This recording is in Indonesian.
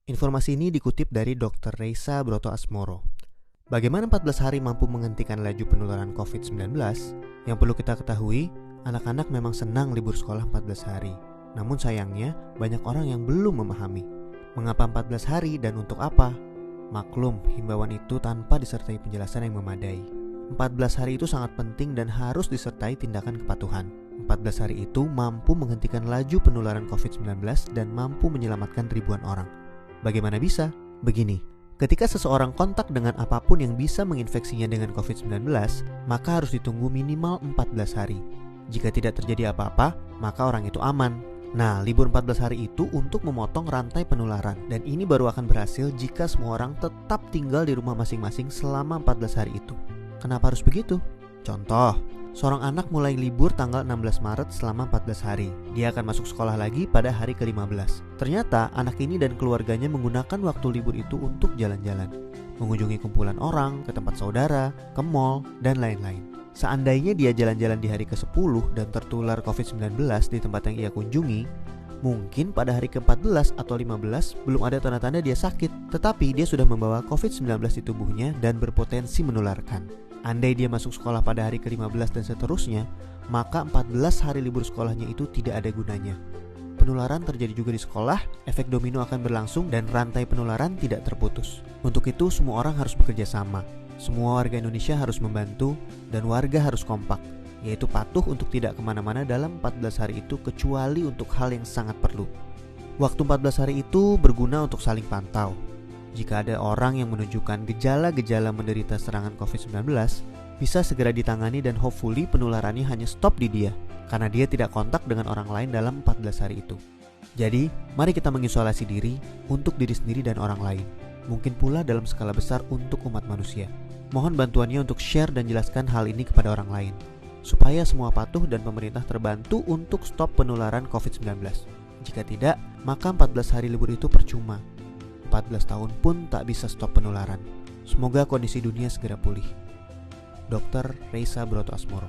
Informasi ini dikutip dari Dr. Reysa Broto Asmoro. Bagaimana 14 hari mampu menghentikan laju penularan COVID-19? Yang perlu kita ketahui, anak-anak memang senang libur sekolah 14 hari. Namun sayangnya, banyak orang yang belum memahami. Mengapa 14 hari dan untuk apa? Maklum, himbauan itu tanpa disertai penjelasan yang memadai. 14 hari itu sangat penting dan harus disertai tindakan kepatuhan. 14 hari itu mampu menghentikan laju penularan COVID-19 dan mampu menyelamatkan ribuan orang. Bagaimana bisa? Begini, ketika seseorang kontak dengan apapun yang bisa menginfeksinya dengan COVID-19, maka harus ditunggu minimal 14 hari. Jika tidak terjadi apa-apa, maka orang itu aman. Nah, libur 14 hari itu untuk memotong rantai penularan, dan ini baru akan berhasil jika semua orang tetap tinggal di rumah masing-masing selama 14 hari itu. Kenapa harus begitu? Contoh, seorang anak mulai libur tanggal 16 Maret selama 14 hari. Dia akan masuk sekolah lagi pada hari ke-15. Ternyata anak ini dan keluarganya menggunakan waktu libur itu untuk jalan-jalan, mengunjungi kumpulan orang, ke tempat saudara, ke mall, dan lain-lain. Seandainya dia jalan-jalan di hari ke-10 dan tertular COVID-19 di tempat yang ia kunjungi, mungkin pada hari ke-14 atau 15 belum ada tanda-tanda dia sakit, tetapi dia sudah membawa COVID-19 di tubuhnya dan berpotensi menularkan. Andai dia masuk sekolah pada hari ke-15 dan seterusnya, maka 14 hari libur sekolahnya itu tidak ada gunanya. Penularan terjadi juga di sekolah, efek domino akan berlangsung dan rantai penularan tidak terputus. Untuk itu semua orang harus bekerja sama. Semua warga Indonesia harus membantu dan warga harus kompak, yaitu patuh untuk tidak kemana-mana dalam 14 hari itu kecuali untuk hal yang sangat perlu. Waktu 14 hari itu berguna untuk saling pantau. Jika ada orang yang menunjukkan gejala-gejala menderita serangan COVID-19, bisa segera ditangani dan hopefully penularannya hanya stop di dia, karena dia tidak kontak dengan orang lain dalam 14 hari itu. Jadi, mari kita mengisolasi diri untuk diri sendiri dan orang lain. Mungkin pula dalam skala besar untuk umat manusia. Mohon bantuannya untuk share dan jelaskan hal ini kepada orang lain, supaya semua patuh dan pemerintah terbantu untuk stop penularan COVID-19. Jika tidak, maka 14 hari libur itu percuma. 14 tahun pun tak bisa stop penularan. Semoga kondisi dunia segera pulih. Dr. Reysa Broto Asmoro.